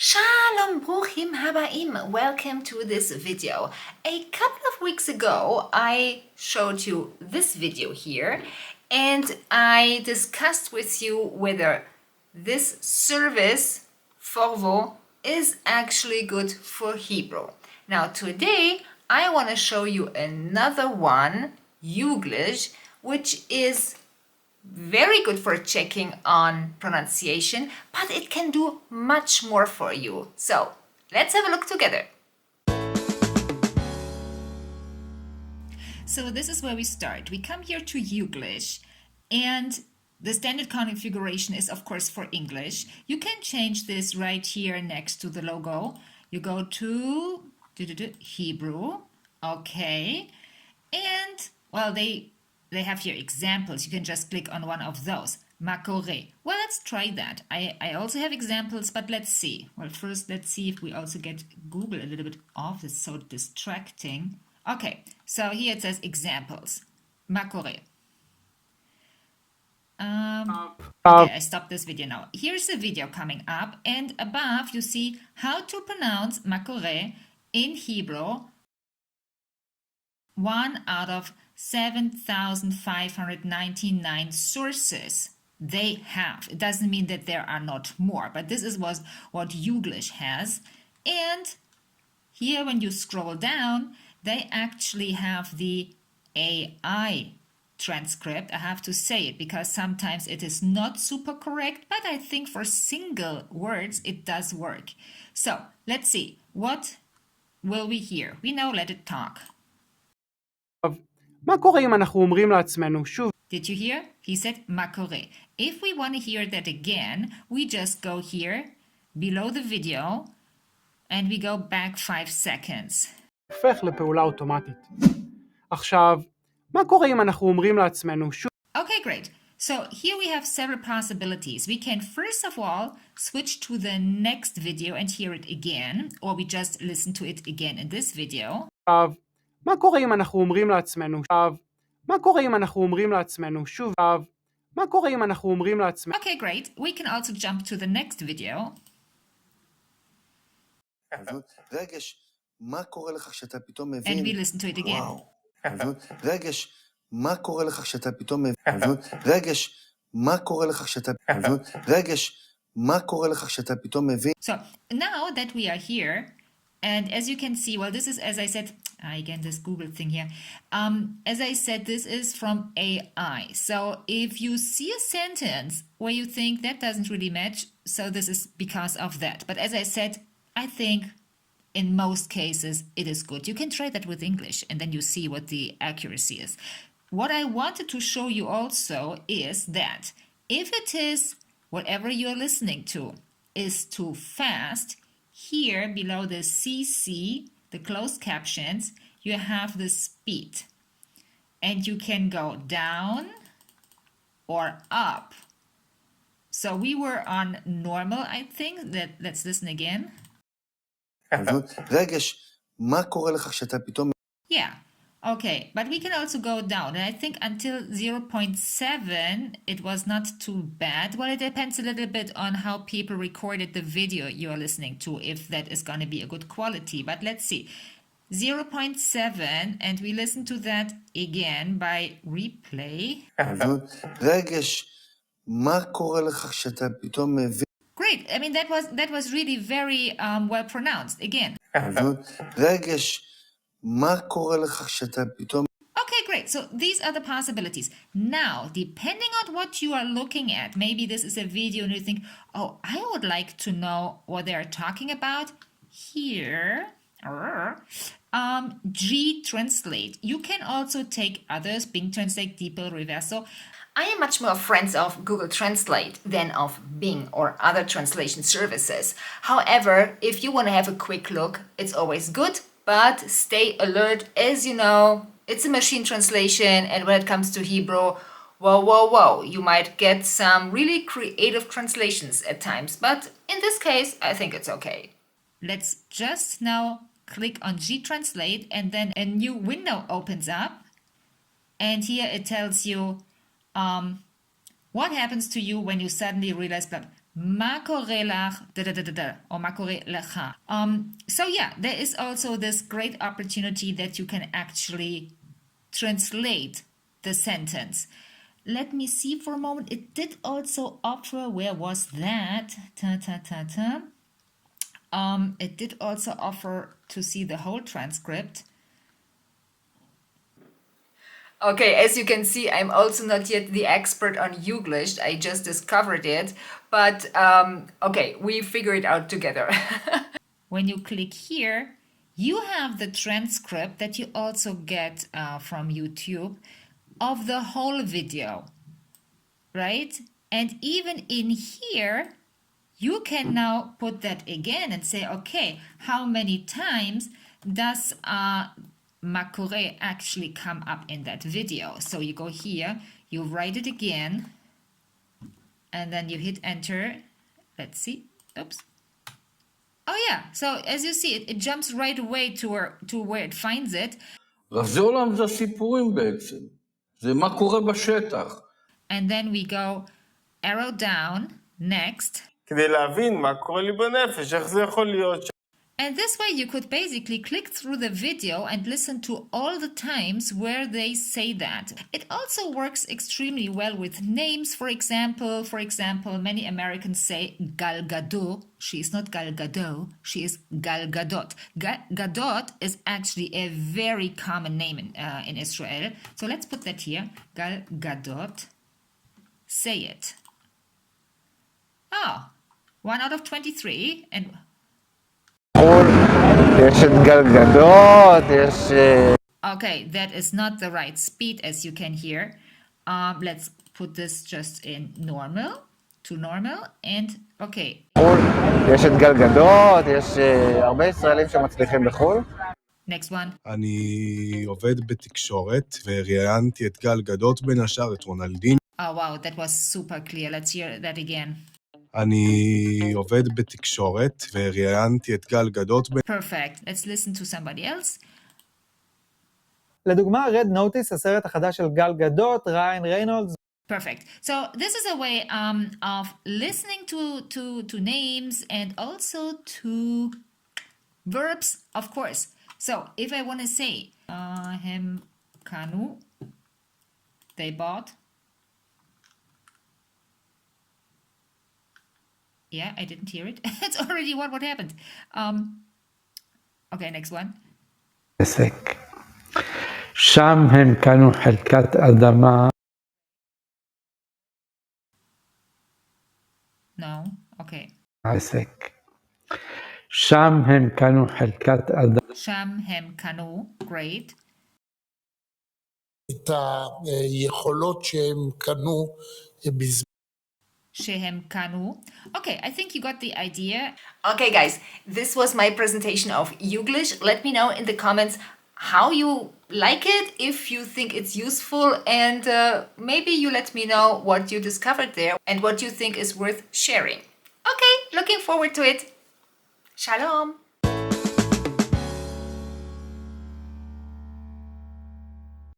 Shalom, bruchim habaim. Welcome to this video. A couple of weeks ago, I showed you this video here, and I discussed with you whether this service, forvo, is actually good for Hebrew. Now today, I want to show you another one, Yuglish, which is very good for checking on pronunciation, but it can do much more for you. So let's have a look together. So this is where we start. We come here to Yuglish, and the standard configuration is of course for English. You can change this right here next to the logo. You go to Hebrew, okay, and well, they have here examples. You can just click on one of those. Makore. Well, let's try that. I also have examples, but let's see. Well, first, let's see if we also get Google a little bit off. It's so distracting. Okay, so here it says examples. Makore. Okay, I stopped this video now. Here's a video coming up, and above you see how to pronounce Makore in Hebrew. 1 out of 7,599 sources they have. It doesn't mean that there are not more, but this is what Yuglish has. And here when you scroll down, they actually have the AI transcript. I have to say it because sometimes it is not super correct, but I think for single words it does work. So let's see, what will we hear? We know let it talk. מה קורה אם אנחנו אומרים לעצמנו שוב? Did you hear? He said makore. If we want to hear that again, we just go here below the video and we go back 5 seconds. הופך לפעולה אוטומטית. עכשיו, מה קורה אם אנחנו אומרים לעצמנו שוב? Okay, great. So here we have several possibilities. We can first of all switch to the next video and hear it again, or we just listen to it again in this video. עכשיו, מה קורה אם אנחנו אומרים לעצמנו שוב? מה קורה אם אנחנו אומרים לעצמנו שוב? מה קורה אם אנחנו אומרים לעצמנו? Okay, great. We can also jump to the next video. רגש, מה קורה לך כשאתה פתאום מבין? And we listen to it again. רגש, מה קורה לך כשאתה פתאום מבין? רגש, מה קורה לך כשאתה... רגש, מה קורה לך כשאתה פתאום מבין? So now that we are here, and as you can see, well, this is, as I said, again, this Google thing here. As I said, this is from AI. So if you see a sentence where you think that doesn't really match, so this is because of that. But as I said, I think in most cases it is good. You can try that with English and then you see what the accuracy is. What I wanted to show you also is that if it is whatever you're listening to is too fast, here below the CC, the closed captions, you have the speed. And you can go down or up. So we were on normal, I think. Let's listen again. רגש, מה קורה לך כשאתה פתאום... Yeah, okay, but we can also go down. And I think until 0.7, it was not too bad. Well, it depends a little bit on how people recorded the video you're listening to, if that is going to be a good quality. But let's see. 0.7, and we listen to that again by replay. רגש, מה קורה לך כשאתה פתאום מבין? Great. I mean, that was really very well pronounced. Again. רגש, מה קורה לך כשאתה פתאום... Okay, great. So these are the possibilities. Now, depending on what you are looking at, maybe this is a video and you think, oh, I would like to know what they're talking about. Here, G translate. You can also take others, Bing translate, DeepL, Reverso. I am much more friends of Google Translate than of Bing or other translation services. However, if you want to have a quick look, it's always good, but stay alert. As you know, it's a machine translation, and when it comes to Hebrew, whoa, you might get some really creative translations at times, but in this case, I think it's okay. Let's just now click on G Translate, and then a new window opens up, and here it tells you what happens to you when you suddenly realize, מה קורה לך, or מה קורה לך. So yeah, there is also this great opportunity that you can actually translate the sentence. Let me see for a moment. It did also offer, where was that? It did also offer to see the whole transcript. Okay, as you can see, I'm also not yet the expert on Youglish. I just discovered it, but okay, we figure it out together. When you click here, you have the transcript that you also get from YouTube of the whole video, right? And even in here, you can now put that again and say, okay, how many times does Makure actually come up in that video? So you go here, you write it again, and then you hit enter. Let's see. Oops. Oh yeah, so as you see, it jumps right away to where it finds it. רזי עולם זה הסיפורים בעצם. זה מה קורה בשטח. And then we go arrow down, next. כדי להבין מה קורה לי בנפש, איך זה יכול להיות And this way you could basically click through the video and listen to all the times where they say that. It also works extremely well with names, for example. For example, many Americans say Gal Gadot. She is not Gal Gadot, she is Gal Gadot. Gadot is actually a very common name in Israel. So let's put that here. Gal Gadot. Say it. Oh, 1 out of 23. And יש את גלגדות, יש... okay, that is not the right speed, as you can hear. Let's put this just in normal, to normal, and okay. יש את גלגדות, יש הרבה ישראלים שמצליחים בחו"ל. Next one. אני עובד בתקשורת, וראיינתי את גל גדות בין השאר, את רונלדין. Oh wow, that was super clear. Let's hear that again. אני עובד בתקשורת, וראיינתי את גל גדות בין... Perfect. Let's listen to somebody else. לדוגמה, Red Notice, הסרט החדש של גל גדות, ריין ריינולדס. Perfect. So this is a way of listening to names and also to verbs, of course. So if I want to say, hem kanu, they bought. Yeah, I didn't hear it. It's already what happened. Okay, next one. עסק. שם הם קנו חלקת אדמה. No, okay. עסק. שם הם קנו חלקת אדמה. שם הם קנו, great. את היכולות שהם קנו בזמן. שהם קנו. Okay, I think you got the idea. Okay, guys, this was my presentation of Youglish. Let me know in the comments how you like it, if you think it's useful, and maybe you let me know what you discovered there and what you think is worth sharing. Okay, looking forward to it. Shalom.